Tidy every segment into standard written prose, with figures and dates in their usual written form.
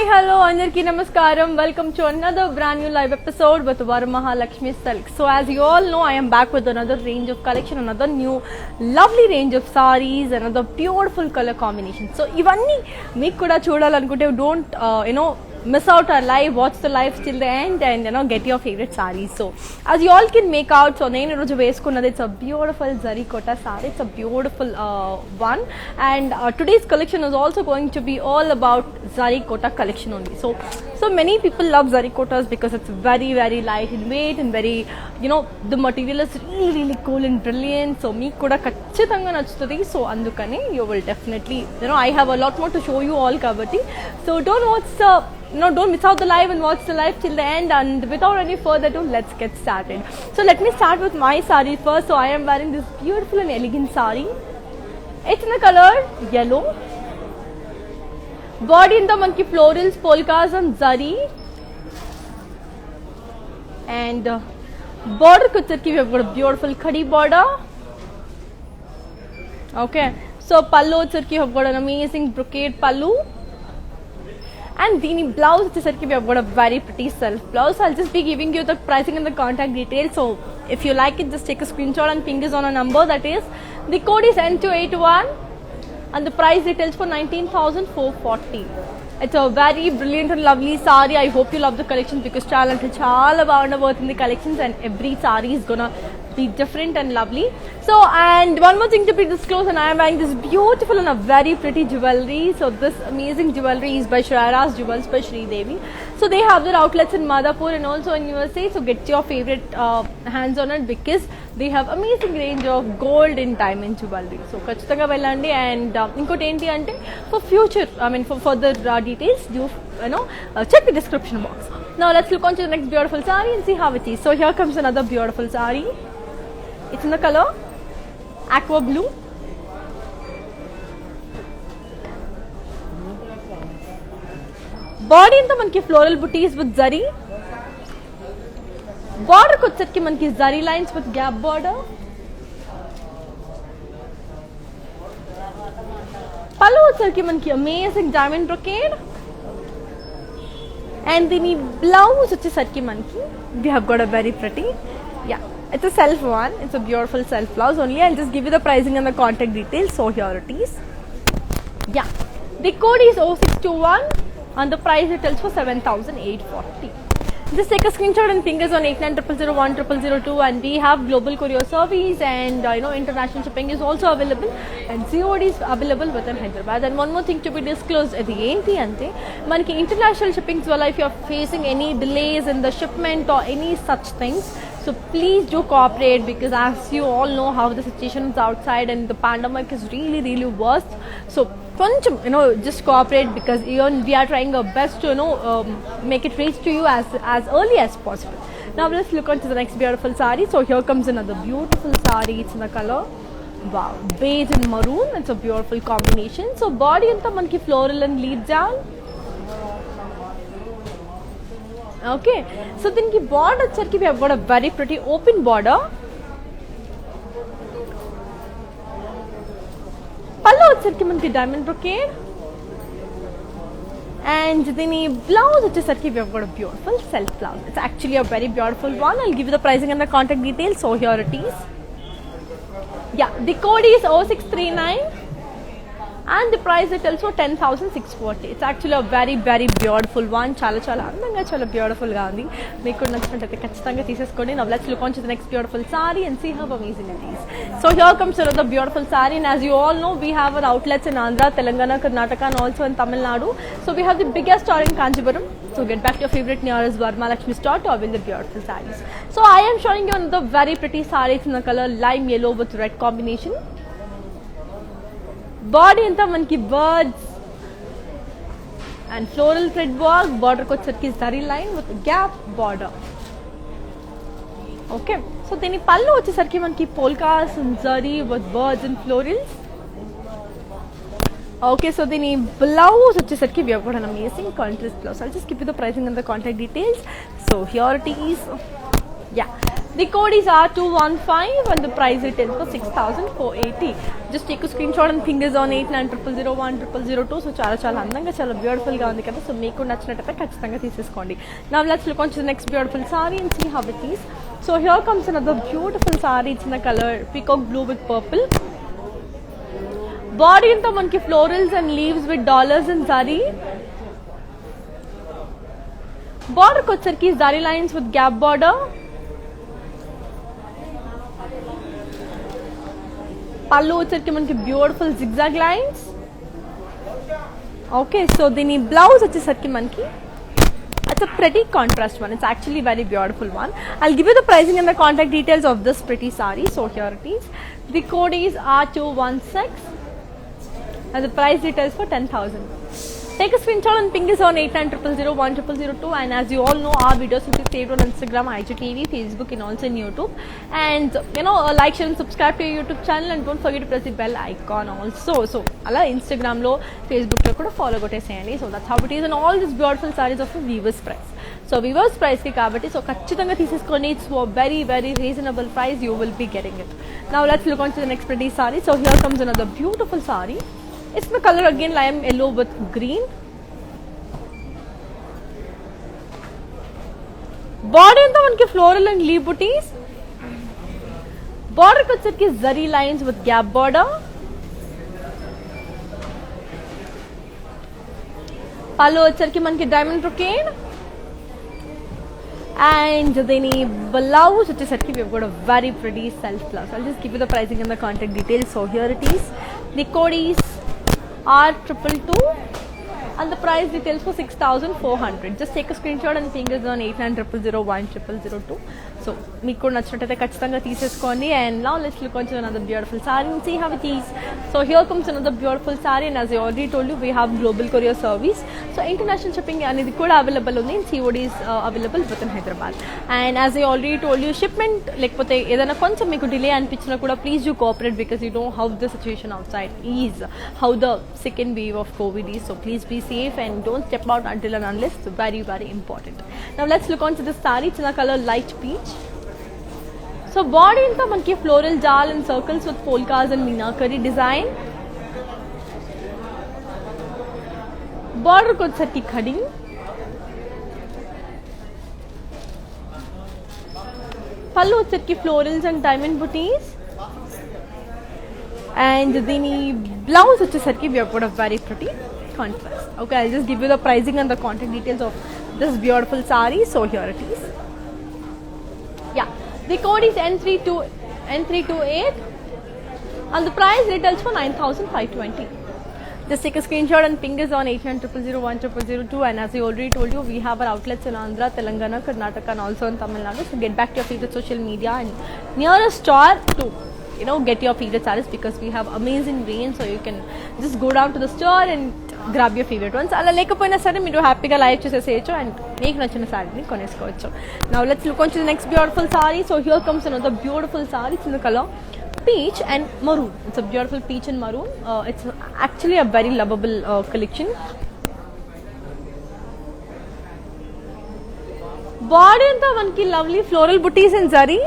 Hi, hello, Andarki Namaskaram. Welcome to another brand new live episode with Varamahalakshmi Silk. So, as you all know, I am back with another range of collection, another new lovely range of sarees, another beautiful color combination. So, ivanni meeku kuda chudalanunte don't miss out our live, watch the live till the end and get your favorite sarees. So as you all can make out, so nenu roju veskunnadi, it's a beautiful zari kota saree. It's a beautiful one, and today's collection is also going to be all about zari kota collection only. So many people love zari kotas because it's very light in weight and very, the material is really cool and brilliant. So meeku kuda kachithanga nachutadi. So andukane you will definitely, I have a lot more to show you all kabatti. So don't miss out the live and watch the live till the end. And without any further ado, let's get started. So let me start with my saree first. So I am wearing this beautiful and elegant saree. It's in the color yellow. Body in the monkey florals, polkas and zari. And border kuchar ki we have got a beautiful khadi border. Okay. So pallu kuchar ki we have got an amazing brocade pallu. And the blouse, we have got a very pretty self blouse. I'll just be giving you the pricing and the contact details. So if you like it, just take a screenshot and ping us on a number. That is, the code is N281 and the price details for 19,440. It's a very brilliant and lovely saree. I hope you love the collection because chala worth in the collections, and every saree is gonna be different and lovely. So, and one more thing to be disclosed, and I am wearing this beautiful and a very pretty jewelry. So this amazing jewelry is by Shreyas Jewels by Sri Devi. So they have their outlets in Madhapur and also in USA. So get your favorite hands on it because they have amazing range of gold and diamond jewelry. So kachithanga vellandi, and inkoti enti ante for future, for further details, do check the description box. Now let's look on to the next beautiful saree and see how it is. So here comes another beautiful saree. It's in the color aqua blue. Body in the manki floral booties with zari. Border kuchar ki manki zari lines with gap border. Pallu kuchar ki manki amazing diamond brocade. And the blouse ki manki, we have got a very pretty, it's a self one. It's a beautiful self blouse only. I'll just give you the pricing and the contact details. So here it is. The code is 0621 and the price details for 7,840. Just take a screenshot and ping us on 8900010002, and we have global courier service, and international shipping is also available, and COD is available within Hyderabad. And one more thing to be disclosed at the end, manaki international shippings wala, if you are facing any delays in the shipment or any such things, so please do cooperate, because as you all know how the situation is outside and the pandemic is really worst. So just cooperate, because even we are trying our best to make it reach to you as early as possible. Now let's look on to the next beautiful saree. So here comes another beautiful saree. It's in the color beige and maroon. It's a beautiful combination. So body anta manki floral and lead down. Okay, so then the border we have got a very pretty open border. Pallu వచ్చరికి మనకి diamond brocade, and then the blouse వచ్చేసరికి we have got a beautiful self blouse. It's actually a very beautiful one. I'll give you the pricing and the contact details. So here it is. The code is 0639 and the price is also 10,640. It's actually a very beautiful one. Chala andanga chala beautiful ga undi. Meeku nachinatayite kachithanga teeseskondi. Now let's look on to the next beautiful saree and see how amazing it is. So here comes another beautiful saree, and as you all know, we have our outlets in Andhra, Telangana, Karnataka, and also in Tamil Nadu. So we have the biggest store in Kanchipuram. So get back to your favorite nearest Varamahalakshmi store to avail the beautiful sarees. So I am showing you another very pretty saree in the color lime yellow with red combination. Body anta manki birds and floral thread work. Border kochar zari line with gap border. Okay, so then pallu vachesarki manki polkas and zari with birds and florals. Okay, so then blouse vachesarki we have got an amazing contrast blouse. I'll just give you the pricing and the contact details. So here it is. The code is R215 and the price retails for 6,480. Just take a screenshot and fingers on 8900010002. So చాలా అందంగా చాలా beautiful గా ఉంది కదా. So మీకు నచ్చినట్టయితే ఖచ్చితంగా తీసేసుకోండి. Now let's look on to the next beautiful saree and see how it is. So here comes another beautiful saree. It's in the color peacock blue with purple. Body అంతా మనకి florals and leaves with dollars and zari. Border వచ్చరికి zari lines with gap border. పళ్ళు వచ్చరికి మనకి beautiful zigzag lines. Okay, so దీని blouse వచ్చేసరికి మనకి it's a pretty contrast one. It's actually very beautiful one. I'll give you the pricing and the contact details of this pretty saree. So here it is. The code is R216 and the price details for 10,000. Take a screenshot and ping us on 8900010002. And as you all know, our videos will be saved on Instagram, IGTV, Facebook, and also in YouTube. And like, share, and subscribe to your YouTube channel, and don't forget to press the bell icon also. So, ala Instagram lo, Facebook lo kuda follow kotteseyandi. So that's how it is, and all these beautiful sarees of a weaver's price. So weaver's price ki kabatti, so kachithanga teesesukondi. It's for very very reasonable price. You will be getting it. Now let's look on to the next pretty saree. So here comes another beautiful saree. It's the color again lime yellow with green. Body anta manki floral and leaf booties. Border ku vacheki zari lines with gap border. Pallu vacheki manki diamond brocade. And then blouse vachesarki we've got a very pretty self blouse. I'll just give you the pricing and the contact details. So here it is. The code is R222 and the price details for 6,400. Just take a screenshot and ping us on 8900010002. So meeku nachinatayite kachithanga teeseskondi. And now let's look onto another beautiful saree and see how it is. So here comes another beautiful saree, and as I already told you, we have global courier service. So international shipping anedi kuda available undi, and COD is available within Hyderabad. And as I already told you, shipment lekapothe edaina koncham meeku delay anpichina kuda please do cooperate, because you know how the situation outside is, how the second wave of COVID is. So please be safe and don't step out until and unless. It's very very important. Now let's look on to this saree. It's in the color light peach. So body anta manki floral jal and circles with polkas and meenakari design. Border ko vacheki khadi. Pallu vacheki florals and diamond booties. And the blouse vachesarki we have got a very pretty contrast. Okay, I'll just give you the pricing and the contact details of this beautiful saree. So here it is. Yeah, the code is N328 and the price retails for 9,520. Just take a screenshot and ping us on 8900010002. And as I already told you, we have our outlets in Andhra, Telangana, Karnataka, and also in Tamil Nadu. So get back to your favorite social media and nearest store to get your favorite sarees, because we have amazing range. So you can just go down to the store and grab your favorite ones. Ala lekapona sare meeru happy ga live cheseseyochu and meeku nachina saree ni koneskovachu. Now let's look on to the next beautiful saree. So here comes another beautiful saree. It's in the color peach and maroon. It's a beautiful peach and maroon. It's actually a very lovable collection. Body anta manki lovely floral booties and zari.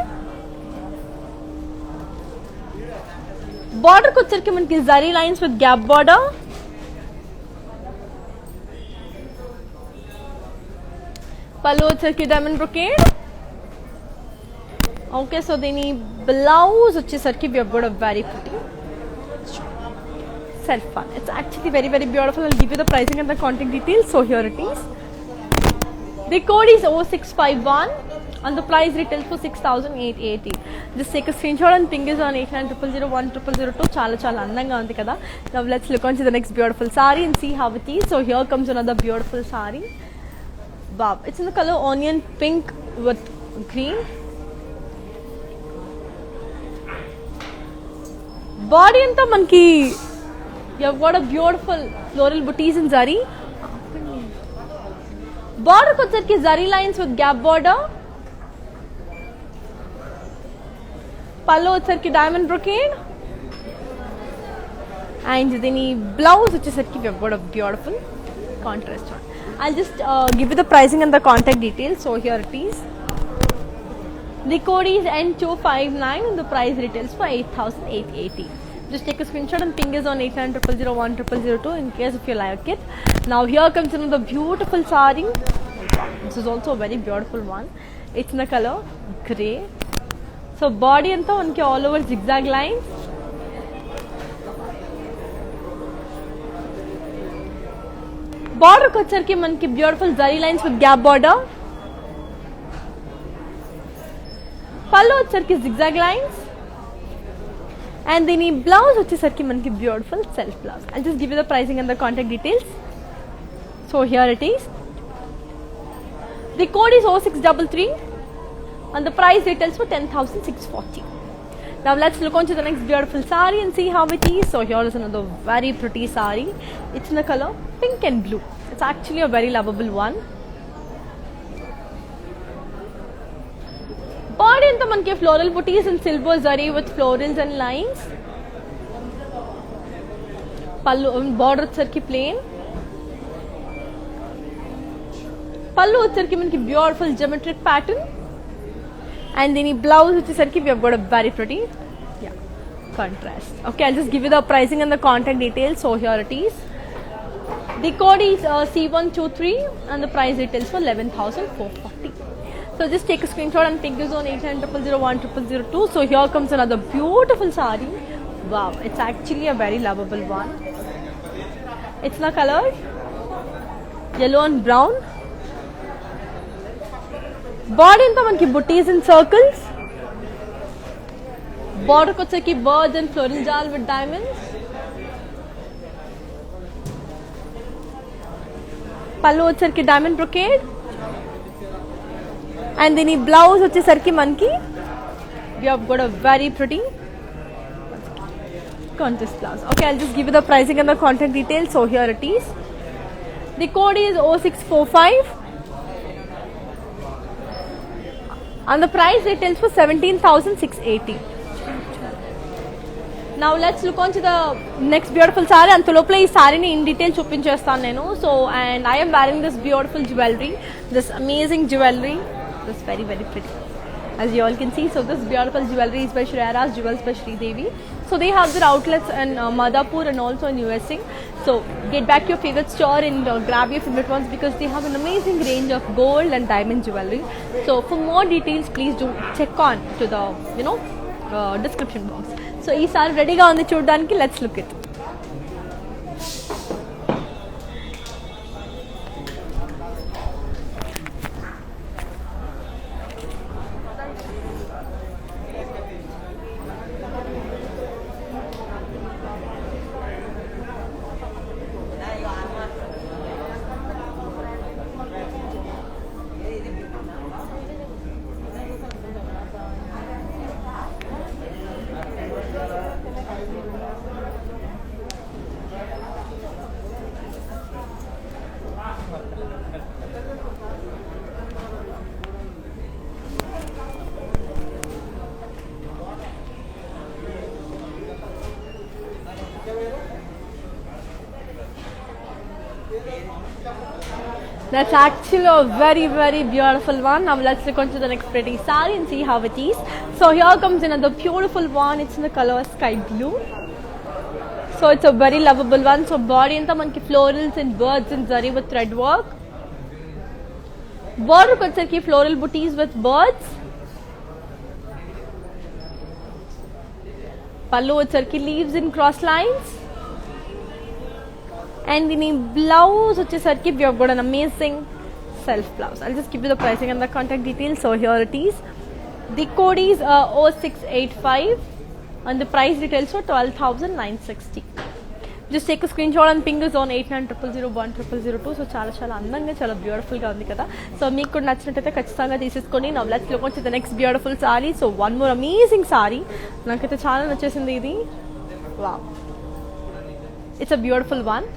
Border ku vacheki manki zari lines with gap border. Pallu vacheki diamond brocade. Okay, so then blouse vachesarki we have got a very pretty self one. It's actually very very beautiful. I'll give you the pricing and the contact details. So here it is. The code is 0651 and the price retails for 6,880. Just take a screenshot and ping us on 8900010002. Chala andanga undi kada. Now let's look on to the next beautiful saree and see how it is. So here comes another beautiful saree. Wow, it's in the color onion pink with green. Body anta manki you have got a beautiful floral booties in zari. Border ko vacheki zari lines with gap border. Pallu vacheki diamond brocade. And then blouse vachesarki we have got a beautiful contrast one. I'll just give you the pricing and the contact details. So here it is. The code is N259 and the price retails for 8,880. Just take a screenshot and ping us on 8900010002 in case if you like it. Now here comes another beautiful saree. This is also a very beautiful one. It's in the color grey. So body anta unke all over zigzag lines. Border వచ్చరికి మనకి beautiful zari lines with gap border. పళ్ళు వచ్చరికి zigzag lines. And దీని blouse వచ్చేసరికి మనకి beautiful self blouse. I'll just give you the pricing and the contact details. So here it is. The code is 0633 and the price retails for 10,640. Now let's look on to the next beautiful saree and see how it is. So here is another very pretty saree. It's in the color pink and blue. It's actually a very lovable one. Body anta manki floral booties and silver zari with florals and lines. Pallu border వచ్చరికి plain. Pallu వచ్చరికి మనకి beautiful geometric pattern. And then the blouse వచ్చేసరికి we have got a very pretty contrast. Okay, I'll just give you the pricing and the contact details. So here it is. The code is C123 and the price retails for 11,440. So just take a screenshot and ping us on 8900010002. So here comes another beautiful saree. Wow, it's actually a very lovable one. It's the color yellow and brown. Body anta manki booties in circles. Border kocheki birds and floral jal with diamonds. Pallu వచ్చరికి diamond brocade. And then the blouse వచ్చేసరికి మనకి we have got a very pretty contrast blouse. Okay, I'll just give you the pricing and the contact details. So here it is. The code is 0645. And the price retails for 17,680. Now let's look on to the next beautiful saree. Antolopla ee saree ni in detail చూపించేస్తాను నేను. So and I am wearing this beautiful jewelry, this amazing jewelry, this very pretty, as you all can see. So this beautiful jewelry is by Shreyas Jewels by Sridevi. So they have their outlets in Madhapur and also in USA. So get back your favorite store and grab your favorite ones because they have an amazing range of gold and diamond jewelry. So for more details, please do check on to the description box. So ee saree ready ga undi చూడడానికి. Let's look it. That's actually a very beautiful one. Now let's look onto the next pretty saree and see how it is. So here comes another beautiful one. It's in the color sky blue. So it's a very lovable one. So body anta manki florals and birds and zari with thread work. Border వచ్చరికి floral booties with birds. Pallu వచ్చరికి leaves in cross lines. And in the blouse వచ్చేసరికి we have got an amazing self blouse. I'll just give you the pricing and the contact details. So here it is. The code is 0685 and the price retails for 12,960. Just take a screenshot and ping us on 8900010002. So చాలా అందంగా చాలా beautiful గా ఉంది కదా. So మీకు కూడా నచ్చినట్టయితే ఖచ్చితంగా తీసేసుకోండి. Now let's look on to the next beautiful saree. So one more amazing saree. నాకైతే చాలా నచ్చేసింది ఇది. Wow. It's a beautiful one.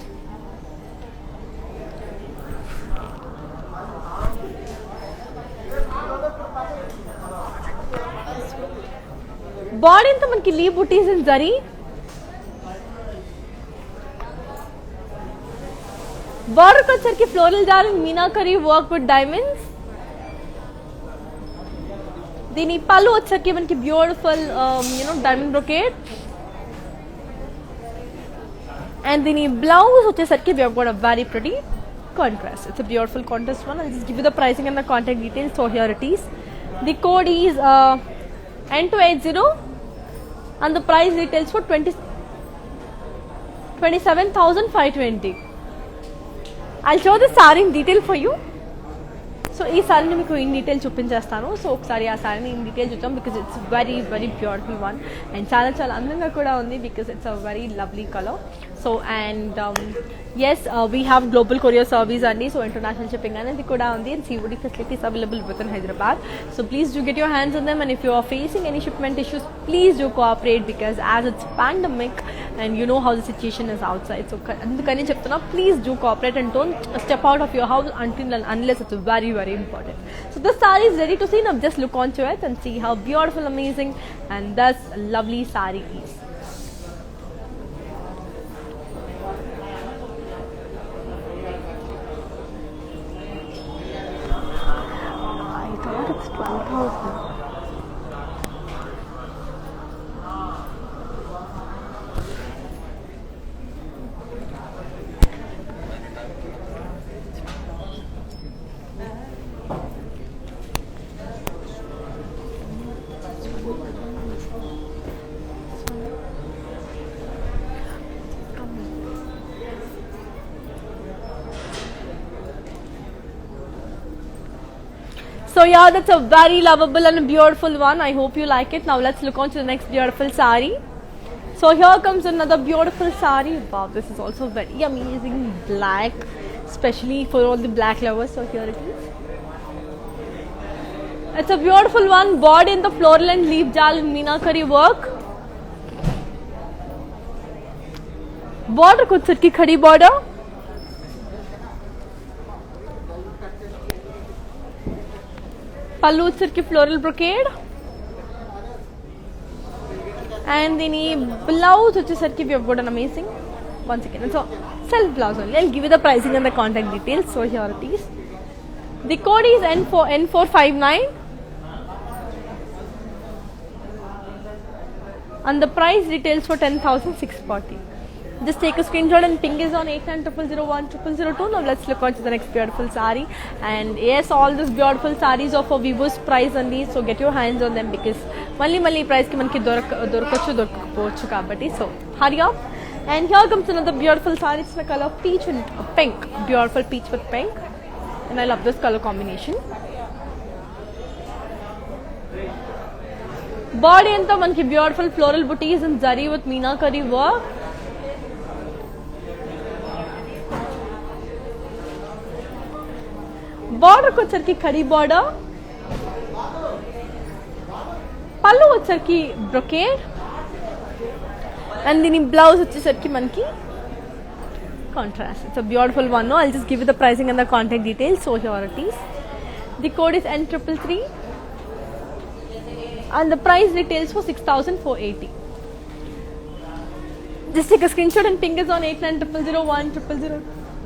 Body anta manki leaf booties in zari. Border వచ్చరికి floral jal and meenakari work with diamonds. దీని పళ్ళు వచ్చేసరికి మనకి beautiful diamond brocade. And the blouse వచ్చేసరికి we have got a very pretty contrast. It's a beautiful contrast one. I'll just give you the pricing and the contact details. So here it is. The code is N280 and the price retails for 27,520. I'll show the saree in detail for you. So ఈ సారీని మీకు in detail చూపించేస్తాను. So ఒకసారి ఆ సారీని in detail చూద్దాం because it's very very beautiful one and చాలా చాలా అందంగా కూడా ఉంది because it's a very lovely colour. So and as we have global courier service అండి. సో ఇంటర్నేషనల్ షిప్పింగ్ అనేది కూడా ఉంది and COD facilities available with in Hyderabad. So please do get your hands on them and if you are facing any shipment issues please do cooperate because as it's pandemic and you know how the situation is outside. So అందుకని చెప్తున్నా please do cooperate and don't step out of your house until and unless it's very very important. So this saree is ready to see. Now just look onto it and see how beautiful, amazing and thus lovely saree is. I thought it's 12,000. So yeah, that's a very lovable and beautiful one. I hope you like it. Now let's look on to the next beautiful saree. So here comes another beautiful saree. Wow, this is also very amazing black, especially for all the black lovers. So here it is. It's a beautiful one, bought in the floral and leaf jal in meenakari work. Border kuch ki khadi border. పళ్ళు వచ్చరికి floral brocade and దీని blouse వచ్చేసరికి we have got an amazing one second so self blouse only. I'll give you the pricing and the contact details. So here it is. The code is N459 and the price retails for 10,640. Just take a screenshot and ping is on 8900010002. Now let's look on to the next beautiful saree. And yes, all these beautiful sarees are for Vivo's price only. So get your hands on them because mali price ki manki dorkochu kabatti. So hurry up. And here comes another beautiful saree. It's the color peach and pink. Beautiful peach with pink. And I love this color combination. Body anta manki beautiful floral booties and zari with meenakari work. Border వచ్చరికి khadi border, పళ్ళు వచ్చరికి brocade and దీని blouse వచ్చేసరికి మనకి contrast. It's a beautiful one. I'll just give you the pricing and the contact details. So here it is. The code is N333 and the price retails for 6,480. Just take a screenshot and ping us on 8900010002.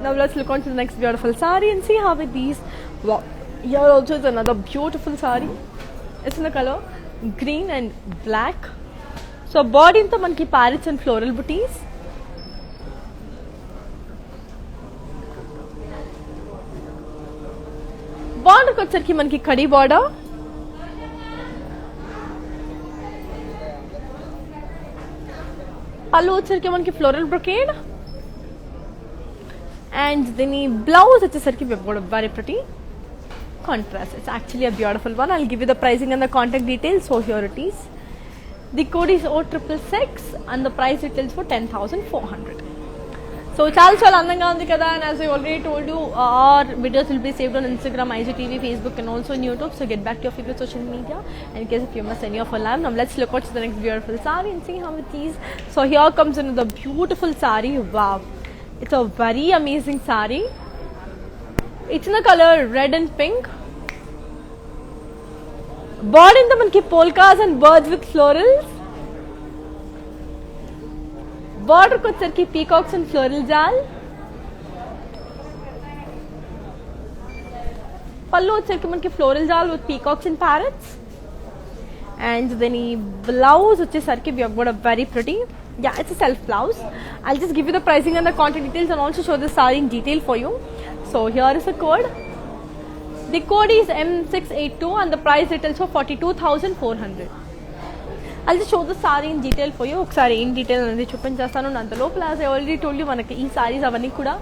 Now let's look on to the next beautiful saree and see how it is. Wow, here also is another beautiful saree. It's in the color green and black. So body into manki parrots and floral booties. Border kochharki manki khadi border. Pallu వచ్చరికి మనకి floral brocade and దీని blouse వచ్చేసరికి we've got a very pretty contrast. It's actually a beautiful one. I'll give you the pricing and the contact details. So here it is. The code is O666 and the price retails for 10,400. So చాలా అందంగా ఉంది కదా. And as I already told you, our videos will be saved on Instagram, IGTV, Facebook and also on YouTube. So get back to your favorite social media and in case if you must any of our live. Now let's look at the next beautiful saree and see how it is. So here comes another beautiful saree. Wow, it's a very amazing saree. It's in the color red and pink. Bought in the manki polkas and birds with florals. Border kochharki peacocks and floral jal. Pallu వచ్చరికి మనకి floral jal with peacocks and parrots. and then blouse వచ్చేసరికి we have got a very pretty, yeah, it's a self blouse. I'll just give you the pricing and the contact details and also show the saree in detail for you. So here is the code. The code is M682 and the price retails for 42,400. I'll just show the saree in detail for you. ఒకసారి in detail అనేది చూపించేస్తాను. అంతలోపల as I already told you మనకి ఈ సారీస్ అవన్నీ కూడా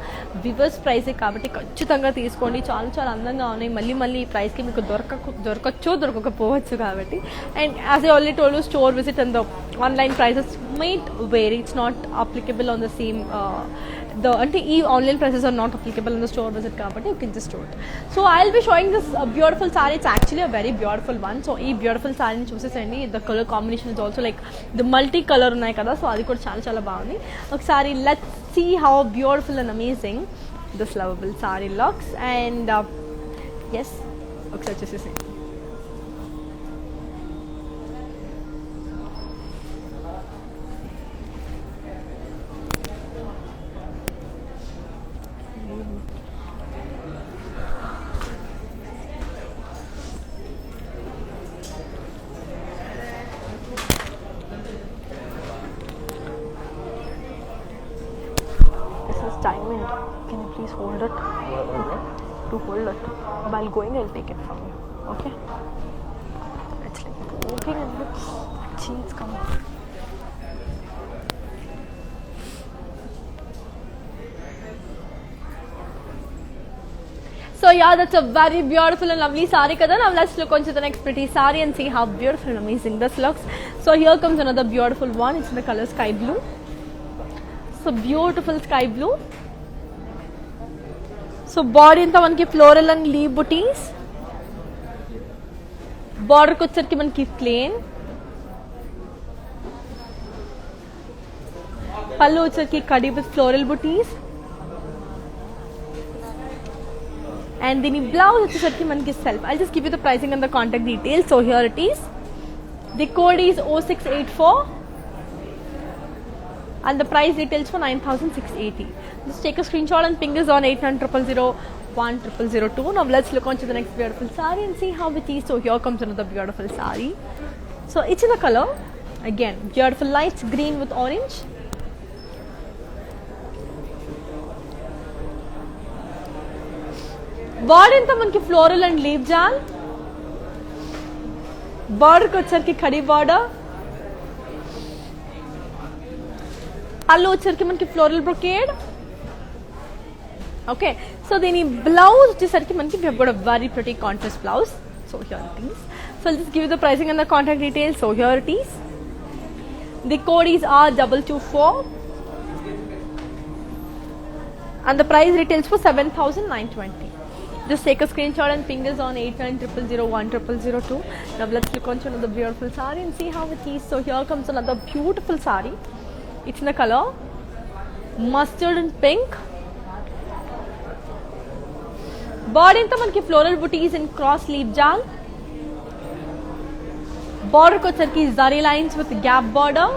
viewers ప్రైసే కాబట్టి ఖచ్చితంగా తీసుకోండి. చాలా చాలా అందంగా ఉన్నాయి. మళ్ళీ ఈ ప్రైస్కి మీకు దొరకకపోవచ్చు కాబట్టి. And as I already told you, store visit and the online prices might vary. It's not applicable on the same అంటే ఈ online prices are not applicable in the store visit కాబట్టి you can just do it. So I will be showing this beautiful sari. It's actually a very beautiful one. So ఈ beautiful సారీని చూసేసండి. The colour combination is also like the multi colour ఉన్నాయి కదా, so అది కూడా చాలా చాలా బాగుంది. ఒకసారి let's see how beautiful and amazing this lovable sari looks. And yes, ఒకసారి చూసేసేయండి. Diamond, can you please hold it? To hold it while going, I'll take it from you. Okay, it's like moving and looks cheese coming. So yeah, that's a very beautiful and lovely saree kada. Now let's look onto the next pretty saree and see how beautiful and amazing this looks. So here comes another beautiful one. It's in the color sky blue. So beautiful sky blue. So body anta manki floral and leaf booties. Border ko వచ్చరికి మనకి plain. పల్లు వచ్చరికి కడి with floral booties. And then blouse వచ్చరికి మనకి self. I'll just give you the pricing and the contact details. So here it is. The code is 0684. And the price retails for 9,680. Just take a screenshot and ping us on 8900010002. Now let's look on to the next beautiful saree and see how it is. So here comes another beautiful saree. So it's in the color, again, beautiful light green with orange. Border anta manki floral and leaf jal. Border ko వచ్చరికి khadi border. పళ్ళు వచ్చరికి మనకి floral brocade. Okay, so దీని blouse వచ్చేసరికి మనకి we have got a very pretty contrast blouse. So here it is. So I'll just give you the pricing and the contact details. So here it is. The code is R224 and the price retails for 7,920. Just take a screenshot and ping us on 8900010002. Now let's look on to another beautiful saree and see how it is. So here comes another beautiful saree. It's in the color mustard and pink. Body anta manki floral booties and cross leaf jal. Border ko వచ్చరికి zari lines with gap border.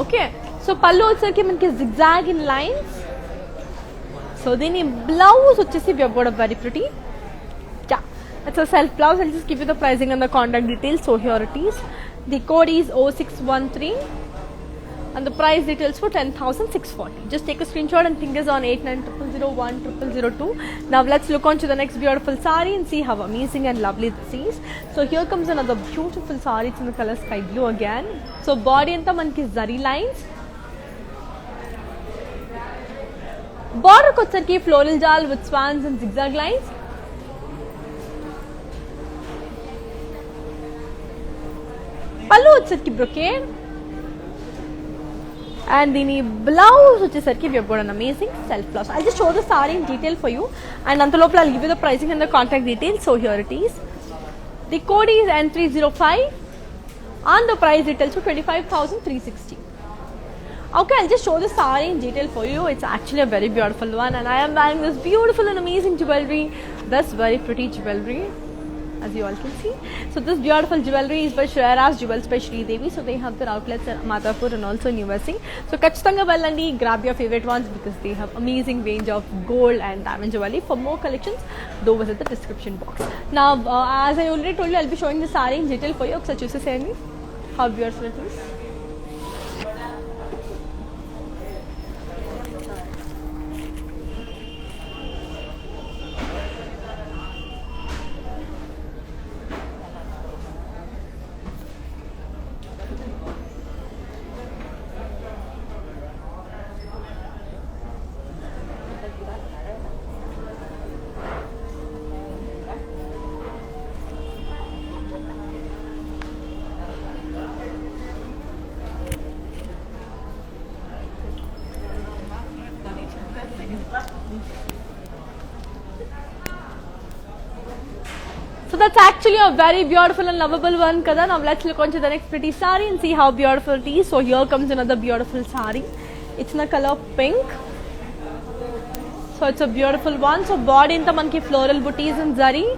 Okay, so pallu వచ్చరికి మనకి zigzag in lines. So దీని blouse వచ్చేసి we have got a very pretty, yeah, it's a self blouse. I'll just give you the pricing and the contact details. So here it is. The code is 0613 and the price details for 10,640. Just take a screenshot and ping us on 8900010002. Now let's look on to the next beautiful saree and see how amazing and lovely this is. So here comes another beautiful saree. It's in the color sky blue again. So body anta manki zari lines. Border ko వచ్చరికి floral jal with swans and zigzag lines. పళ్ళు వచ్చరికి brocade. And దీని blouse వచ్చేసరికి we have got an amazing self blouse. I'll just show the saree in detail for you and అంతలోపల I'll give you the pricing and the contact details. So here it is. The code is N305 and the price retails for 25,360. Okay, I'll just show the saree in detail for you. It's actually a very beautiful one and I am wearing this beautiful and amazing jewelry, this very pretty jewelry. as you all can see. So this beautiful jewelry is by Shreya's Jewels by Sri Devi. So they have their outlets at Madhapur and also in USC. So Kachitanga Vellandi, grab your favorite ones because they have amazing range of gold and diamond jewelry. For more collections, do visit the description box. Now, as I already told you, I'll be showing the saree in detail for you. So choose me how beautiful it is. So that's actually a very beautiful and lovable one, Kada. Now let's look onto the next pretty saree and see how beautiful it is. So here comes another beautiful saree. It's in the color pink. So it's a beautiful one. So body into manki floral booties and zari.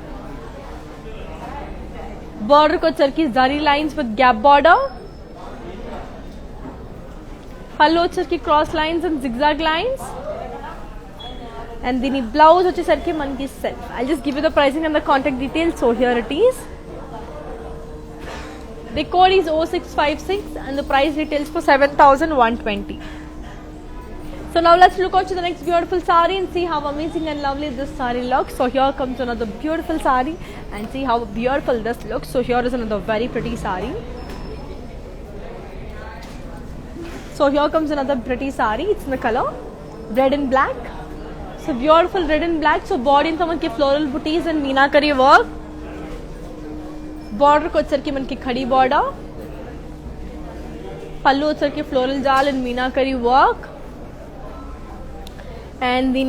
Border ko charki zari lines with gap border. Pallu charki cross lines and zigzag lines. And the blouse which is manki self. I'll just give you the pricing and the contact details. So here it is. The code is 0656 and the price retails for 7,120. So now let's look on to the next beautiful saree and see how amazing and lovely this saree looks. So here comes another beautiful saree and see how beautiful this looks. So here is another very pretty saree. So here comes another pretty saree. It's in the color red and black. So beautiful red and black. So body into manki floral booties and meenakari work. Border ko charki manki khadi border. Pallu charki floral jal and meenakari work. And the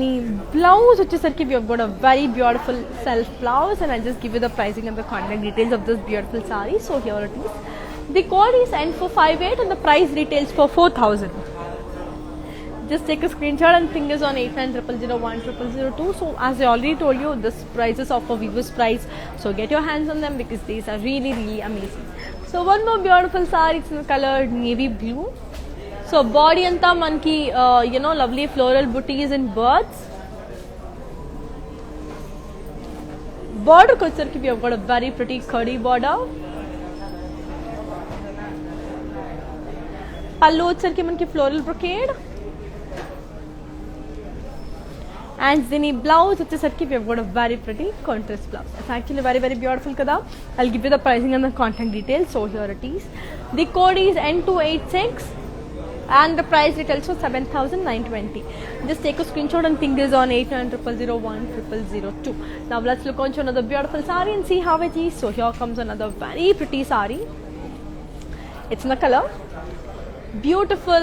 blouse which is we have got a very beautiful self blouse, and I'll just give you the pricing and the contact details of this beautiful saree. So here it is. The code is N458 and the price retails for 4,000. Just take a screenshot and fingers on 8900010002. So as I already told you, this price is off for Vivo's price. So get your hands on them because these are really amazing. So one more beautiful saree. It's in the color navy blue. So body anta manki lovely floral booties and birds. Border kochar we have got a very pretty khadi border. Pallu kochar ki manki floral brocade. And the blouse which is we have got a very pretty contrast blouse. It's actually very beautiful, Kada. I'll give you the pricing and the contact details. So here it is. The code is N286 and the price retails for 7,920. Just take a screenshot and fingers on 8900010002. Now let's look on to another beautiful saree and see how it is. So here comes another very pretty saree. It's in the color beautiful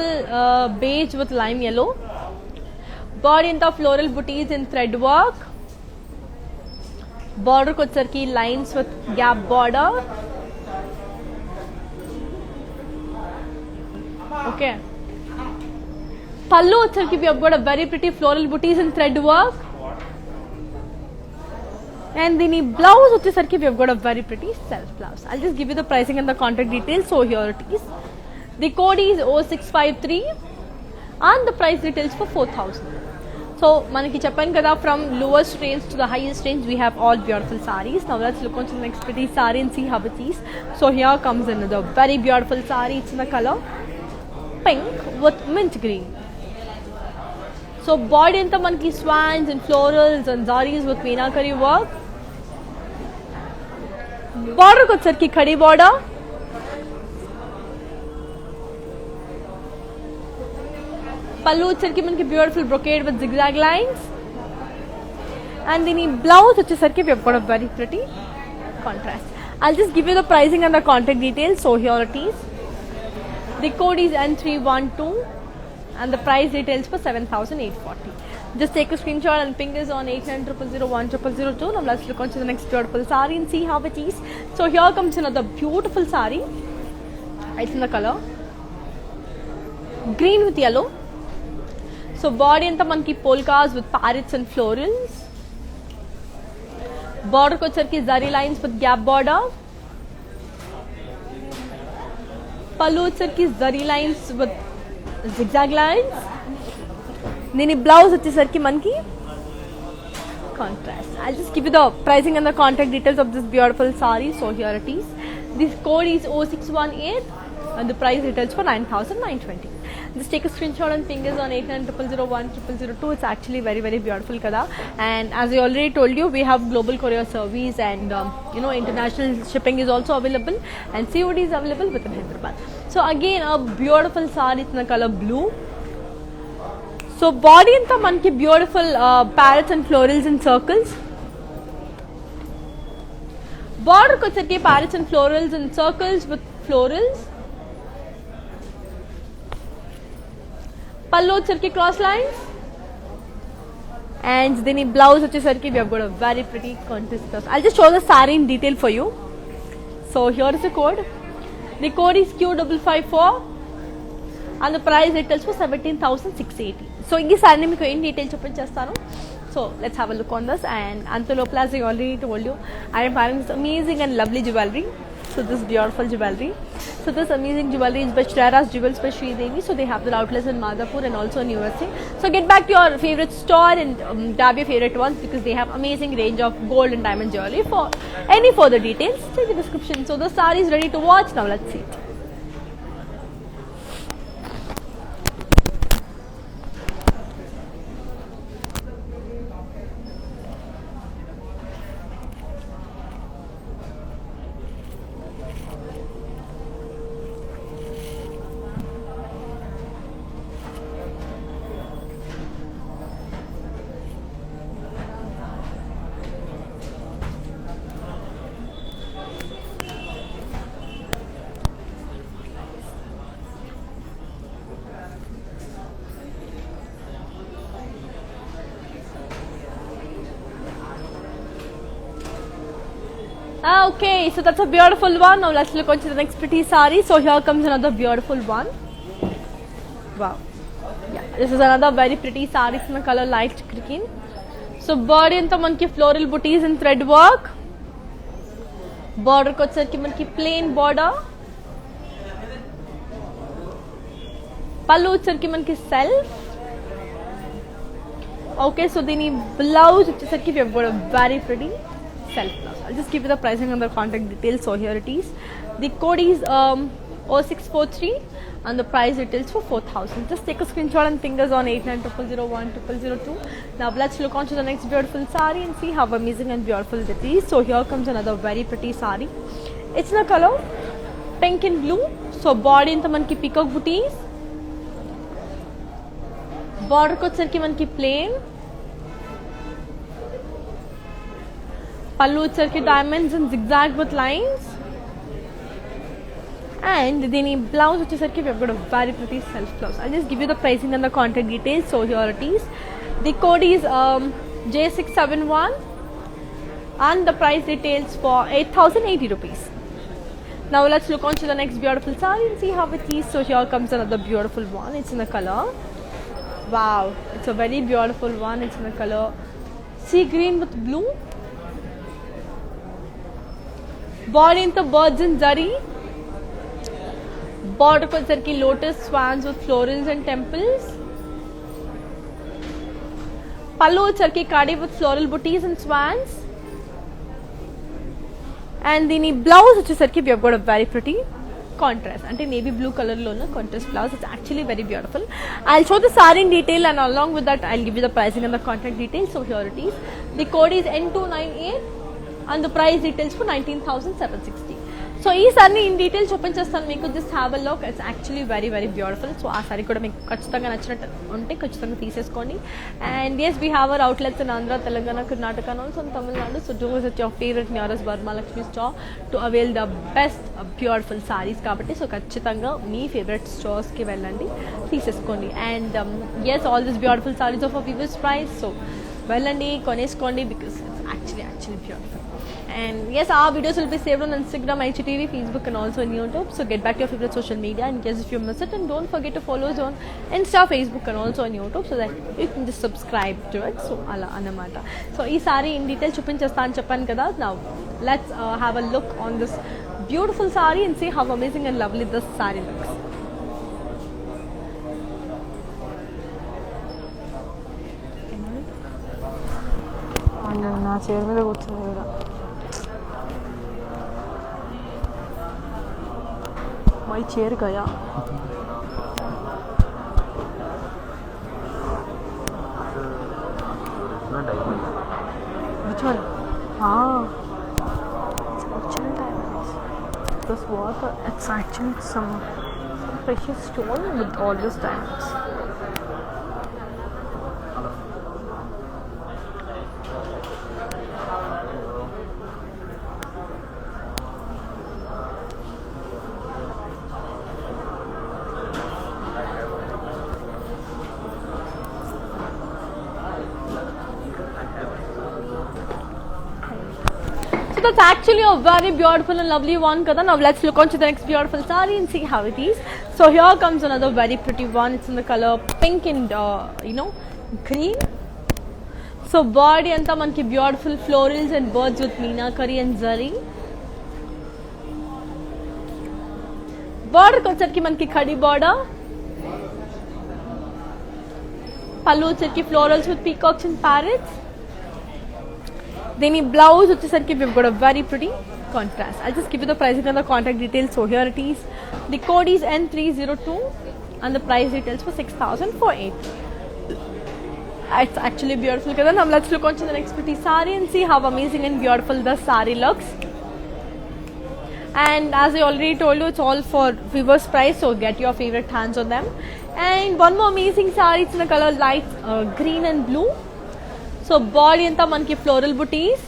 beige with lime yellow. Body into floral booties in thread work. Border kochar lines with gap border. Okay. Pallu kochar we have got a very pretty floral booties in thread work. And the blouse which is we have got a very pretty self blouse. I'll just give you the pricing and the contact details. So here it is. The code is 0653 and the price retails for 4,000. So, manaki chappan kada, from lowest range to the highest range, we have all beautiful sarees. Now let's look on to the next pretty saree and see how it is. So here comes another very beautiful saree. It's in the color pink with mint green. So body into manki swans and florals and zaris with meenakari work. Border kochar ki khadi border. Pallu charki manki beautiful brocade with zigzag lines. And the blouse which is we have got a very pretty contrast. I'll just give you the pricing and the contact details. So here it is. The code is N312 and the price retails for 7,840. Just take a screenshot and fingers on 8900010002. Now let's look on to the next beautiful saree and see how it is. So here comes another beautiful saree. It's in the color green with yellow. So body anta manki polkas with parrots and florals. Border వచ్చరికి zari lines with gap border. పళ్ళు వచ్చరికి zari lines with zigzag lines. దీని blouse వచ్చేసరికి మనకి contrast. I'll just give you the pricing and the contact details of this beautiful saree. So here it is. This code is 0618 and the price retails for 9,920. Just take a screenshot and ping us on 8900010002. It's actually very very beautiful kada. And as I already told you, we have global courier service and international shipping is also available and COD is available within Hyderabad. So again a beautiful saree in the color blue. So body anta manki beautiful parrots and florals and circles. Border వచ్చరికి parrots and florals and circles with florals. పళ్ళు వచ్చరికి cross lines. And దీని blouse వచ్చేసరికి we have got a very pretty contrast blouse. I'll just show the saree in detail for you. So here is the code. The code is Q554 and the price retails for 17,680. So in this saree meeku em details chupinchestanu. So let's have a look on this. And antolopla, as I already told you, I am wearing this amazing and lovely jewelry. So this beautiful jewelry. So this amazing jewelry is by Shreya's Jewels by Sri Devi. So they have their outlets in Madhapur and also in USA. So get back to your favorite store and grab your favorite ones because they have amazing range of gold and diamond jewelry. For any further details, check the description. So the saree is ready to watch. Now let's see it. Okay, so that's a beautiful one. Now let's look onto the next pretty saree. So here comes another beautiful one. Wow. Yeah, this is another very pretty saree in the color light green. So body anta manki floral booties and thread work. Border వచ్చరికి మనకి plain border. పళ్ళు వచ్చరికి మనకి self. Okay, so దీని blouse వచ్చేసరికి we have got a very pretty self blouse. I'll just give you the pricing and the contact details. So here it is. The code is 0643 and the price retails for 4,000. Just take a screenshot and ping us on 8900010002. Now let's look on to the next beautiful saree and see how amazing and beautiful it is. So here comes another very pretty saree. It's in a color pink and blue. So body anta manki peacock booties. Border వచ్చరికి మనకి plain. పళ్ళు వచ్చరికి diamonds and zigzag with lines. And దీని blouse వచ్చేసరికి we have got a very pretty self blouse. I'll just give you the pricing and the contact details. So here it is. The code is J671 and the price retails for 8,080 rupees. Now let's look on to the next beautiful saree and see how it is. So here comes another beautiful one. It's in the color. Wow, it's a very beautiful one. It's in the color sea green with blue. Body into birds and zari. Border వచ్చరికి lotus swans with florals and temples. పళ్ళు వచ్చరికి kadi with floral booties and swans. And దీని blouse వచ్చేసరికి we have got a very pretty contrast. అంటే navy blue color లో ఉన్న contrast blouse. It's actually very beautiful. I'll show the saree in detail and along with that I'll give you the pricing and the contact details. So here it is. The code is N298 and the price retails for 19,760. So ఈ sari in detail చూపించేస్తాను మీకు. Just have a look. It's actually very very beautiful. So ఆ సారీ కూడా మీకు ఖచ్చితంగా నచ్చినట్టు ఉంటే ఖచ్చితంగా తీసేసుకోండి. And as we have our outlets in Andhra, Telangana, Karnataka and also in Tamil Nadu. So do visit your favourite nearest Varamahalakshmi store to avail the best beautiful saris. కాబట్టి so ఖచ్చితంగా మీ ఫేవరెట్ స్టోర్స్కి వెళ్ళండి, తీసేసుకోండి. And as all this beautiful saris of a weavers price. So వెళ్ళండి, కొనేసుకోండి because it's actually beautiful. And yes, our videos will be saved on Instagram, IGTV, Facebook, and also on YouTube. So get back to your favorite social media in case if you miss it, and don't forget to follow us on Insta, Facebook, and also on YouTube so that you can just subscribe to it. So ala anamata. So ee saree in detail chupinchestanu cheppanu kada. Now let's have a look on this beautiful saree and see how amazing and lovely this saree looks. నా chair మీద కూర్చొని కూడా my chair Gaya which one it's actually diamonds. This water, it's actually some precious stone with all these diamonds. So that's actually a very beautiful and lovely one, Kada. Now let's look on to the next beautiful saree and see how it is. So here comes another very pretty one. It's in the color pink and green. So body anta manki beautiful florals and birds with meenakari and zari. Border వచ్చేసరికి మనకి khadi border. పళ్ళు వచ్చేసరికి florals with peacocks and parrots. Then in blouse వచ్చేసరికి we've got a very pretty contrast. I'll just give you the pricing and the contact details. So here it is. The code is N302 and the price details for 6,480. It's actually beautiful. Now let's look on to the next pretty saree and see how amazing and beautiful the saree looks. And as I already told you, it's all for viewers price, so get your favorite hands on them. And one more amazing saree, it's in the color light green and blue. So body anta manki floral booties,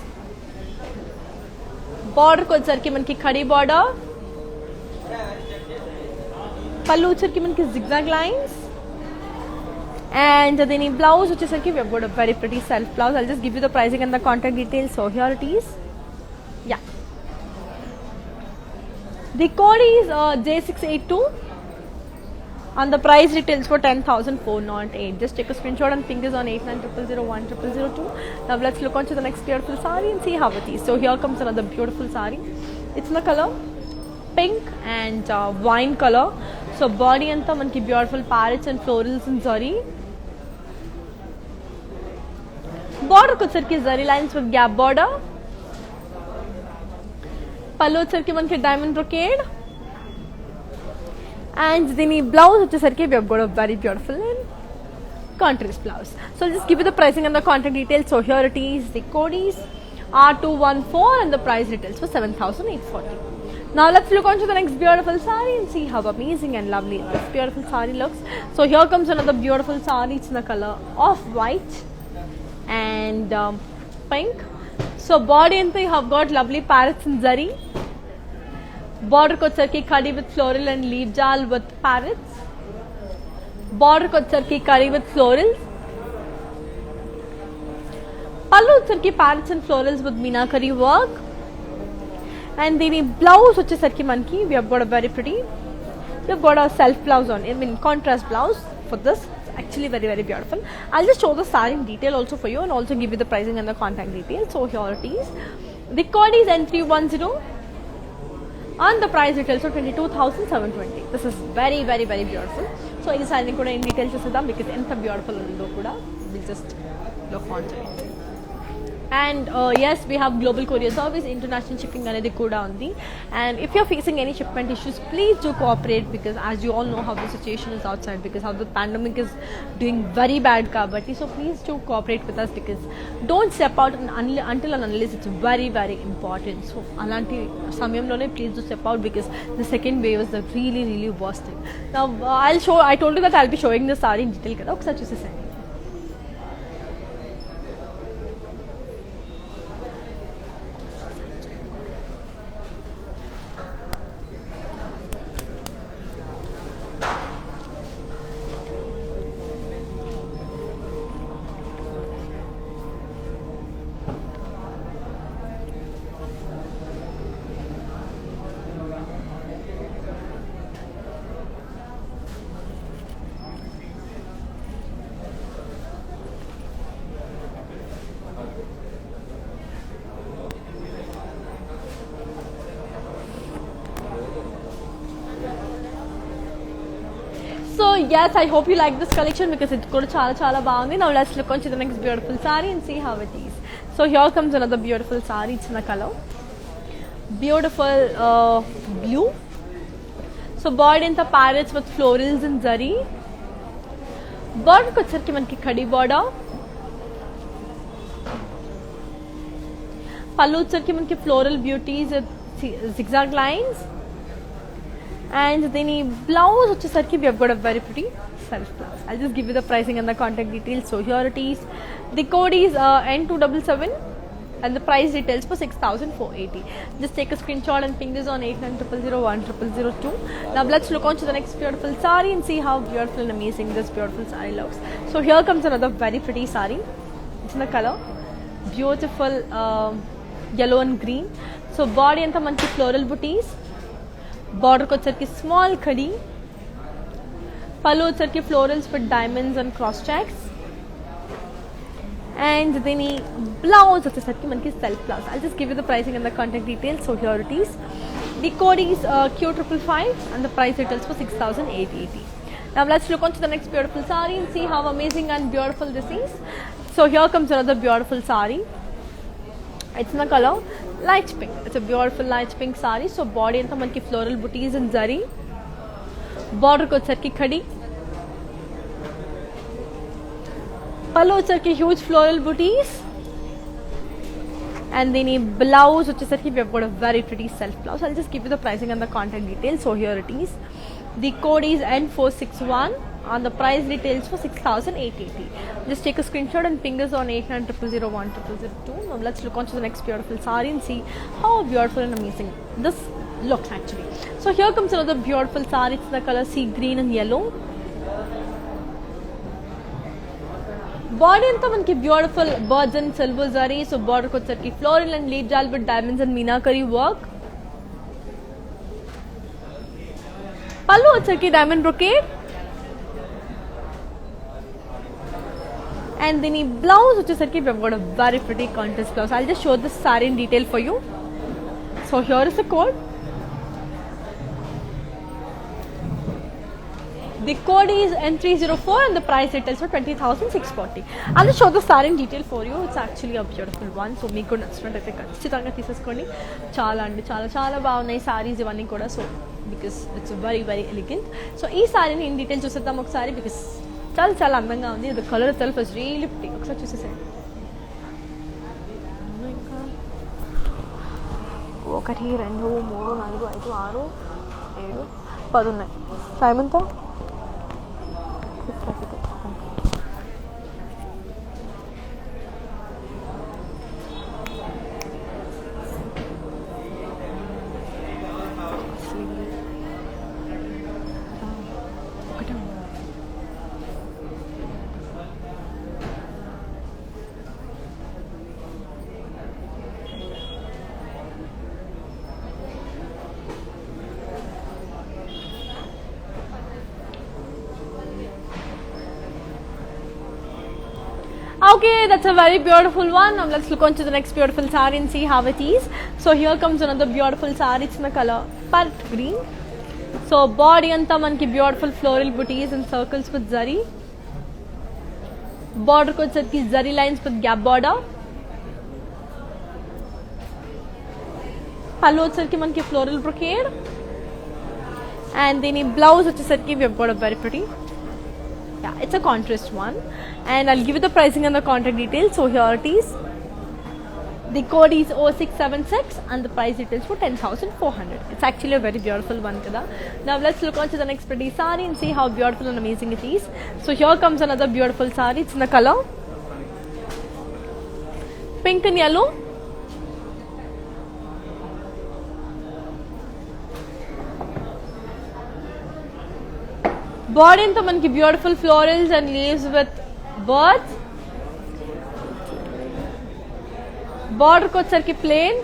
border ko వచ్చేసరికి మనకి khadi border, పళ్ళు వచ్చేసరికి మనకి zigzag lines, and then in blouse వచ్చేసరికి we have got a very pretty self blouse. I'll just give you the pricing and the contact details. So here it is. Yeah, the code is J682 and the price retails for 10,408. Just take a screenshot and ping this on 8900010002. Now let's look on to the next beautiful saree and see how it is. So here comes another beautiful saree. It's in the color pink and wine color. So body anta manki beautiful parrots and florals and zari. Border ko వచ్చేసరికి zari lines with gap border. పళ్ళు వచ్చేసరికి మనకి diamond brocade. And then in blouse వచ్చేసరికి we have got a very beautiful and contrast blouse. So I'll just give you the pricing and the contact details. So here it is. The code is R214 and the price details for 7,840. Now let's look on to the next beautiful saree and see how amazing and lovely this beautiful saree looks. So here comes another beautiful saree. It's in the color of white and pink. So body anta you have got lovely parrots and zari. Border ko వచ్చేసరికి khadi with floral and leaf jal with parrots. Border ko వచ్చేసరికి khadi with florals. పళ్ళు వచ్చేసరికి parrots and florals with meenakari work. And దీని blouse వచ్చేసరికి మనకి we have got a very pretty, we have got a self blouse on, I mean contrast blouse for this. It's actually very very beautiful. I'll just show the saree in detail also for you and also give you the pricing and the contact details. So here it is. The code is N310 and the price details for 22,720. This is very very very beautiful. So in this saree kuda in details chesudam because enta beautiful undo kuda we'll just look on to it. And yes, we have global courier service, international shipping anedi kuda undi. And if you're facing any shipment issues, please do cooperate because as you all know how the situation is outside, because how the pandemic is doing very bad kabatti. So please do cooperate with us because don't step out until and unless it's very very important. So alanti samyamlone please do step out because the second wave is the really really worst thing. Now I told you that I'll be showing the saree in detail kada oksaరి చూసేసేయండి. yes, I hope you like this collection because it's good chala baagundi. Now let's look on to the next beautiful saree and see how it is. So here comes another beautiful saree. It's in a color beautiful blue. So body in the parrots with florals and zari. Border ko వచ్చరికి మనకి khadi border. Pallu వచ్చరికి మనకి floral beauties with zigzag lines. And then blouse వచ్చేసరికి we have got a very pretty self blouse. I'll just give you the pricing and the contact details. So here it is. The code is N277 and the price details for 6,480. Just take a screenshot and ping this on 8900010002. Now let's look on to the next beautiful saree and see how beautiful and amazing this beautiful saree looks. So here comes another very pretty saree. It's in the color beautiful yellow and green. So body anta manchi floral booties. Border ko వచ్చరికి small khadi. Pallu వచ్చరికి florals with diamonds and cross checks. And then blouse వచ్చరికి మనకి self blouse. I'll just give you the pricing and the contact details. So here it is. The code is Q555 and the price details for 6,880. Now let's look on to the next beautiful saree and see how amazing and beautiful this is. So here comes another beautiful saree. It's in the color light pink. It's a beautiful light pink saree. So body anta manki floral booties and zari. Border ko వచ్చరికి khadi. Pallu వచ్చరికి huge floral booties. And then blouse వచ్చేసరికి we have got a very pretty self blouse. I'll just give you the pricing and the contact details. So here it is. The code is N461 and the price details for 6,880. Just take a screenshot and ping us on 8900010002. Now let's look on to the next beautiful saree and see how beautiful and amazing this looks actually. So here comes another beautiful saree. It's the color sea green and yellow. Body anta manki beautiful birds and silver zari. So border ko వచ్చరికి floral and leaf jal with diamonds and meenakari work. Pallu వచ్చరికి diamond brocade. And then blouse వచ్చేసరికి we have got a very pretty contrast blouse. I'll just show this saree in detail for you. So here is the code. The code is N304 and the price details for 20,640. I'll just show the saree in detail for you. It's actually a beautiful one. So మీకు నచ్చినట్లయితే ఖచ్చితంగా తీసేసుకోండి. చాలా అంటే చాలా బాగున్నాయి సారీస్ ఇవన్నీ కూడా. So because it's very very elegant. So ఈ సారీని in detail చూసేద్దాం ఒకసారి because చాలా అందంగా ఉంది. The colour self is really pretty. ఒకసారి చూసేసేయండి. ఇంకా 1 2 3 4 5 6 7 10 ఉన్నాయి. టైం ఎంత? Okay, that's a very beautiful one. Now let's look on to the next beautiful saree and see how it is. So here comes another beautiful saree. It's in the color parrot green. So body anta manki beautiful floral booties and circles with zari. Border ko వచ్చరికి zari lines with gap border. Pallu వచ్చరికి manki floral brocade. And then blouse వచ్చరికి we have got a very pretty. Yeah, it's a contrast one. And I'll give you the pricing and the contact details. So here it is. The code is 0676 and the price details for 10,400. It's actually a very beautiful one kada. Now let's look on to the next pretty saree and see how beautiful and amazing it is. So here comes another beautiful saree. It's in the color pink and yellow. Body anta manki beautiful florals and leaves with birds. Border ko వచ్చరికి plain.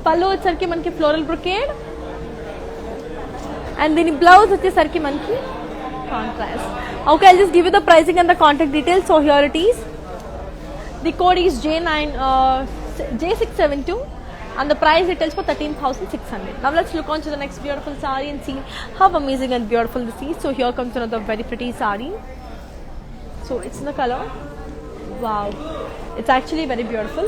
Pallu వచ్చరికి మనకి floral brocade. And then blouse వచ్చేసరికి మనకి contrast. Okay, I'll just give you the pricing and the contact details. So here it is. The code is J672 and the price retails for 13,600. Now let's look on to the next beautiful saree and see how amazing and beautiful this is. So here comes another very pretty saree. So it's in the color, wow, it's actually very beautiful.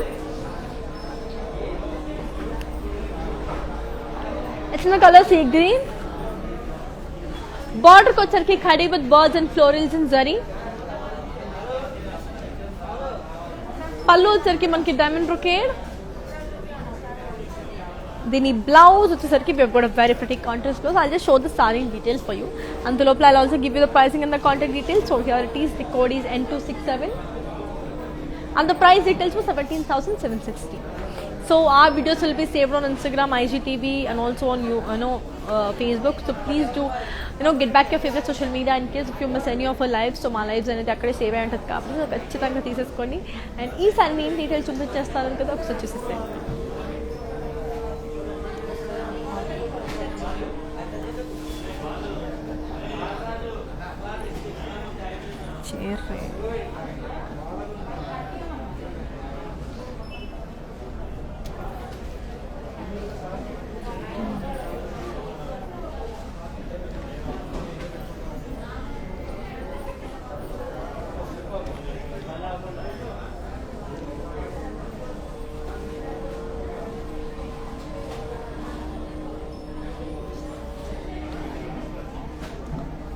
It's in the color sea green. Border ko charki khadi with birds and florals in zari. Pallu charki manki diamond brocade. Dini blouse వచ్చేసరికి we have got a very pretty contrast blouse. I'll just show the saree in details for you. And the I'll also give you the pricing and the contact details. So here it is. The code is N267, and the price details for 17,760. So our videos will be saved on Instagram, IGTV, and also on Facebook. So please do get back your favorite social media in case if you miss any of our lives. So my lives అనేది అక్కడే save అయి ఉంటుంది కాబట్టి so ఖచ్చితంగా తీసేసుకోండి. And ఈ sorry నేను details చూపించేస్తాను కదా, ఒకసారి చూసేసేయండి.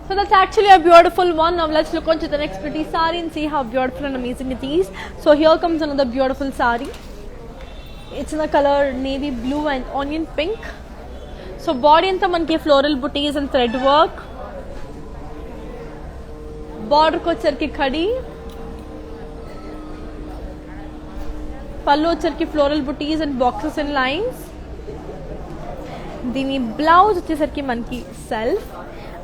So that's actually a beautiful one. Now let's look on to the next pretty saree and see how beautiful and amazing it is. So here comes another beautiful saree. It's in the color navy blue and onion pink. So body anta manki floral booties and thread work. Border ko charki khadi. Pallu charki floral booties and boxes and lines. Dini blouse వచ్చేసరికి మనకి self.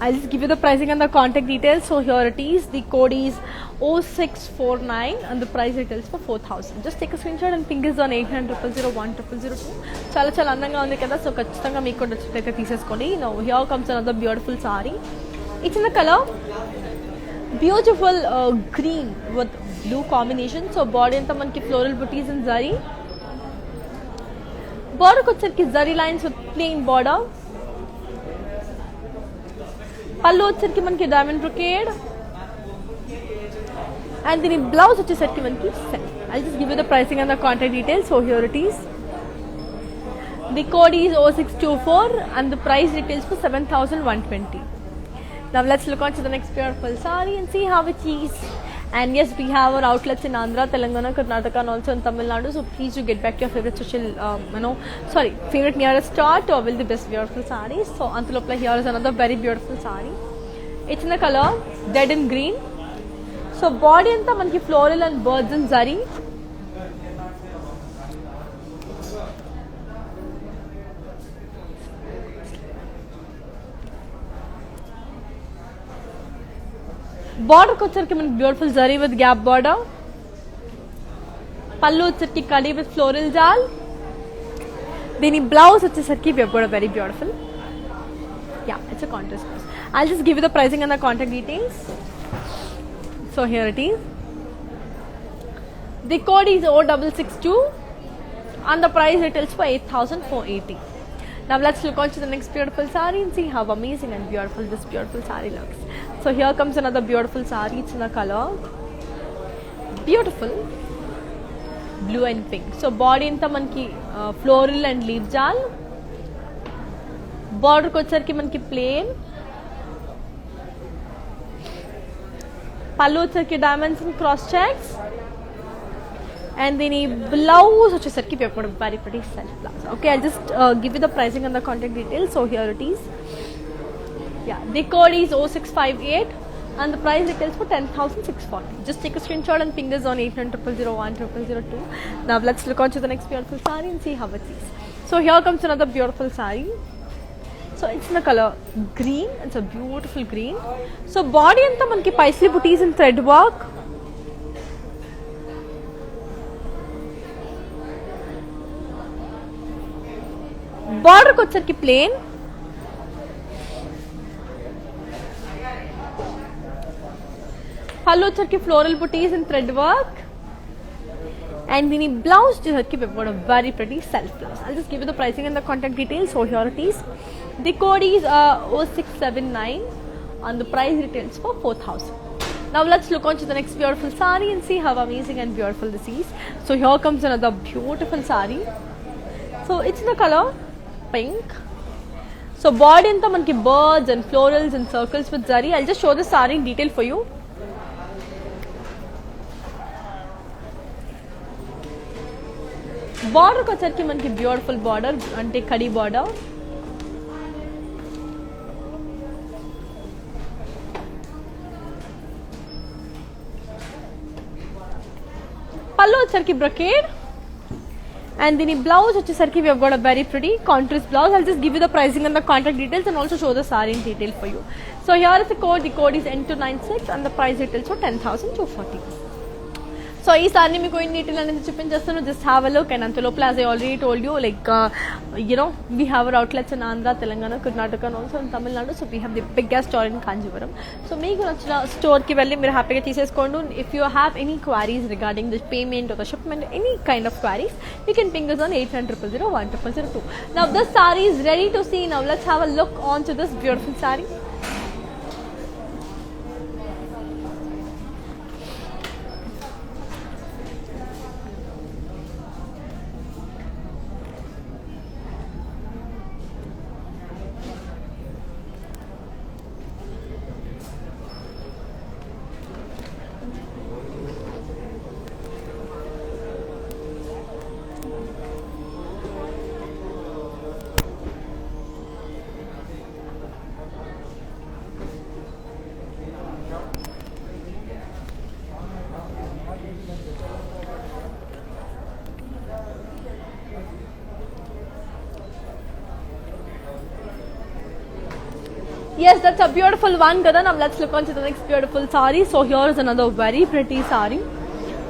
I'll just give you the pricing and the contact details. So here it is. The code is 0649 and the price retails for 4,000. Just take a screenshot and ping us on 800-001-0002. చాలా చాలా అందంగా ఉంది కదా. So ఖచ్చితంగా మీకు కూడా నచ్చినట్లయితే తీసేసుకోండి. Now here comes another beautiful saree. It's in the color beautiful green with blue combination. So body అంతా మనకి floral booties and zari. Border వచ్చరికి zari lines with plain border. పళ్ళు వచ్చరికి మనకి డైమండ్ బ్రొకేడ్ అండ్ దీని బ్లౌజ్ వచ్చేసరికి మనకి set. I'll just give you the pricing and the contact details. So here it is. The code is 0624 and the price retails for 7,120. Now let's look on to the next beautiful saree and see how it is. And yes, we have our outlets in Andhra, Telangana, Karnataka, and also in Tamil Nadu. So please do get back your favorite favorite nearest store to avail the best beautiful sarees. So Antulopla here is another very beautiful saree. It's in the color red and green. So body anta manki floral and birds and zari. Border వచ్చరికి మనకి beautiful zari with gap border. పళ్ళు వచ్చరికి కడి with floral జాల్. దీని blouse వచ్చేసరికి we have got a very beautiful. Yeah, it's a contrast blouse. I'll just give you the pricing and the contact details. So here it is. The code is 0662 and the price retails for 8,480. Now let's look on to the next beautiful saree and see how amazing and beautiful this beautiful saree looks. So here comes another beautiful saree. It's in the color beautiful blue and pink. So body anta manki floral and leaf jal. Border ko వచ్చరికి మనకి plain. పళ్ళు వచ్చరికి diamonds and cross checks. And then blouse వచ్చేసరికి we have got a very pretty self blouse. Okay, I'll just give you the pricing and the contact details. So here it is. Yeah, the code is 0658 and the price retails for 10,640. Just take a screenshot and ping us on 800-001-0002. Now let's look on to the next beautiful saree and see how it is. So here comes another beautiful saree. So it's in the color green. It's a beautiful green. So body anta manki paisley booties and thread work. Border వచ్చరికి plain. పళ్ళు వచ్చరికి floral booties and thread work. And the blouse we've got a very pretty self blouse. I'll just give you the pricing and the contact details. So here it is. The code is 0679 and the price retails for 4,000. Now let's look on to the next beautiful sari and see how amazing and beautiful this is. So here comes another beautiful sari. So it's in the color pink. So body anta manki birds and florals and circles with zari. I'll just show the sari in detail for you. Border వచ్చరికి మనకి beautiful border అంటే కడి border. పల్లు వచ్చరికి brocade. And the blouse వచ్చేసరికి we have got a very pretty contrast blouse. I'll just give you the pricing and the contact details and also show the saree in detail for you. So here is the code. The code is N296 and the price retails for 10,240. So this saree meeku in detail anedi chuppinchestanu. Just have a look. And antolopla, as I already told you, like we have our outlets in Andhra, Telangana, Karnataka and also in Tamil Nadu. So we have the biggest store in Kanjivaram. So meeku nachina store ki velli meer happy ga teeseskondi. If you have any queries regarding the payment or the shipment, any kind of queries, you can ping us on 8900010002. Now this saree is ready to see. Now let's have a look on to this beautiful saree. Yes, that's a beautiful one, Kada. Now let's look on to the next beautiful saree. So here is another very pretty saree.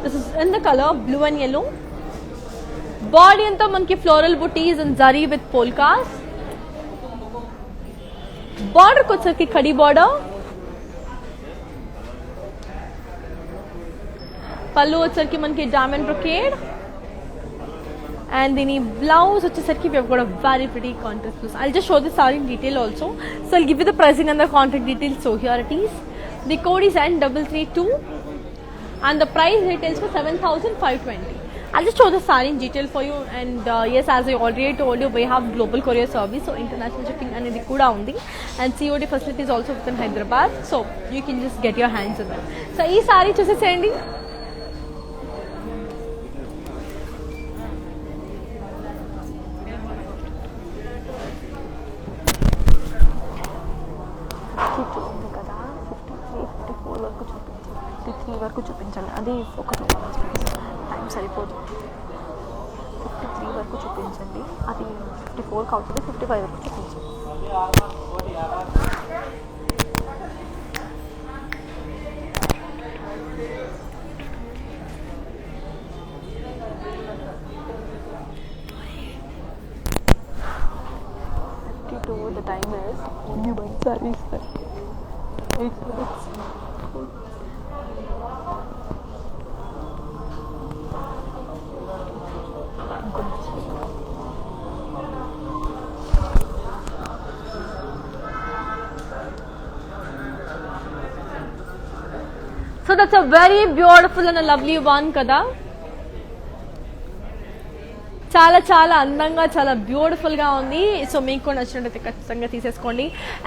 This is in the color blue and yellow. Body anta manki floral booties and zari with polkas. Border kochaki khadi border. Pallu వచ్చరికి మనకి diamond brocade. And the blouse వచ్చేసరికి we have got a very pretty contrast blouse. I'll just show the saree in detail also. So I'll give you the pricing and the contact details. So here it is. The code is N332 and the price retails for 7,520. I'll just show the saree in detail for you. And yes, as I already told you, we have global courier service, so international shipping అనేది కూడా ఉంది. And COD facilities also within Hyderabad, so you can just get your hands on them. So ఈ saree చూసేసేయండి. వరకు చూపించాలి. అది ఒక 2 hours time సరిపోదు. 53 వరకు చూపించండి. అది 54కి అవుతుంది. 55 వరకు చూపించండి. The time is only one service. 8 minutes. So that's a very beautiful and a lovely one kada. చాలా చాలా అందంగా చాలా బ్యూటిఫుల్ గా ఉంది. సో మీకు కూడా నచ్చినట్లయితే ఖచ్చితంగా తీసేసుకోండి.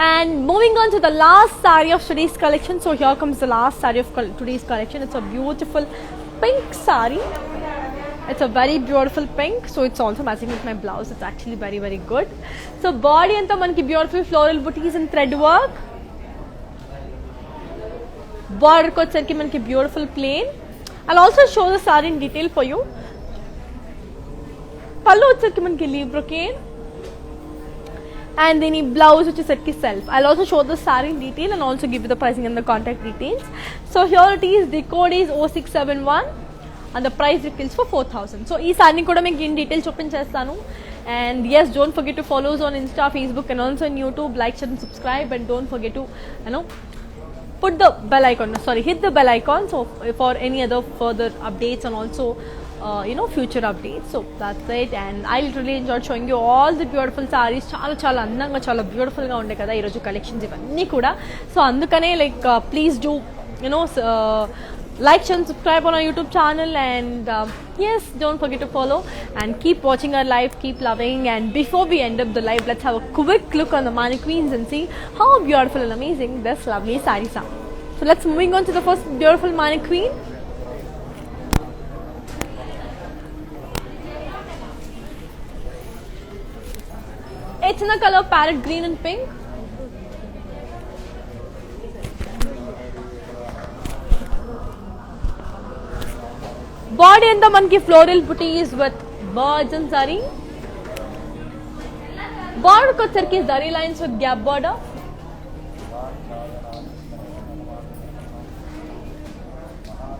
And moving on to the last sorry of today's collection. So here comes the last sorry of today's collection. It's a beautiful pink sorry. It's a very beautiful pink. So it's also matching with my blouse. It's actually very very good. So body anta manki beautiful floral booties and thread work. Border ko వచ్చరికి మనకి beautiful plain. I'll also show the saree in detail for you. పల్లు వచ్చరికి మనకి leave brocade and then blouse వచ్చేసరికి self. I'll also show the saree in detail and also give you the pricing and the contact details. So here it is. The code is 0671 and the price retails for 4,000. So ఈ saree కూడా మీకు in detail చూపించేస్తాను. And yes, don't forget to follow us on Insta, Facebook and also on YouTube. Like, share and subscribe, and don't forget to put the bell icon, hit the bell icon so for any other further updates and also future updates. So that's it, and I literally enjoyed showing you all the beautiful sarees. చాలా అందంగా చాలా beautiful గా ఉండే కదా ఈరోజు collections ఇవన్నీ కూడా. So అందుకనే like please do like and subscribe on our YouTube channel, and yes, don't forget to follow and keep watching our live, keep loving. And before we end up the live, let's have a quick look on the mannequins and see how beautiful and amazing this lovely sarees are. So let's moving on to the first beautiful mannequin. It's in the color parrot green and pink. Body and the monkey floral booties with birds and zari. Border ko circle zari lines with gap border.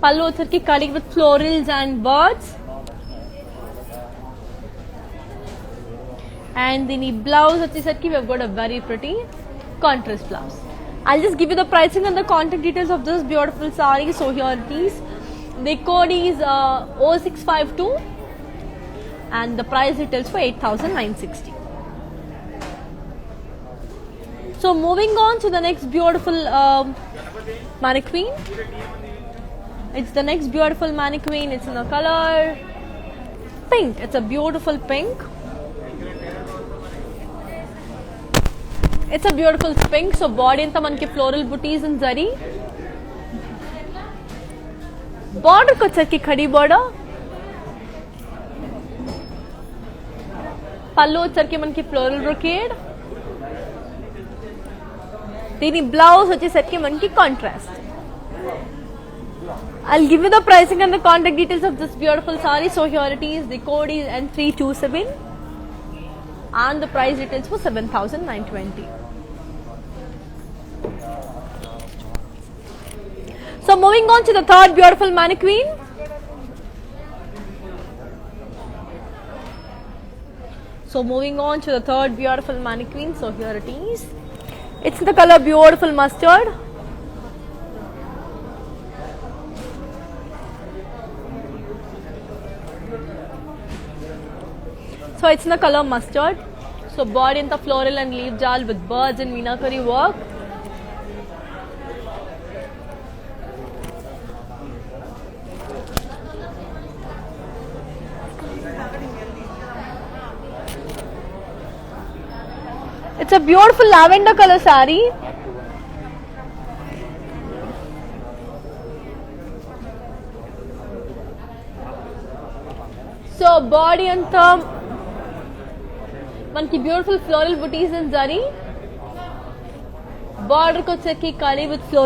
Pallu circle cutting with florals and birds. And the blouse we have got a very pretty contrast blouse. I'll just give you the pricing and the contact details of this beautiful saree. So here it is. The code is 0652 and the price details for 8,960. So moving on to the next beautiful mannequin. It's the next beautiful mannequin. It's in the color pink. It's a beautiful pink. It's a beautiful pink. So body anta manki floral booties and zari. Border ko chaki khadi border. Pallu chaki manki floral brocade. Dini blouse vachi chaki manki contrast. I'll give you the pricing and the contact details of this beautiful saree. So here it is. The code is N327 and the price details for 7,920. So moving on to the third beautiful mannequin. So moving on to the third beautiful mannequin. So here it is. It's the color beautiful mustard. So it's in the color mustard. So body in the floral and leaf jal with birds and meenakari work. It's a beautiful lavender color saree. So body and thumb, manki beautiful floral booties and zari. Border ko cheki kali with floral.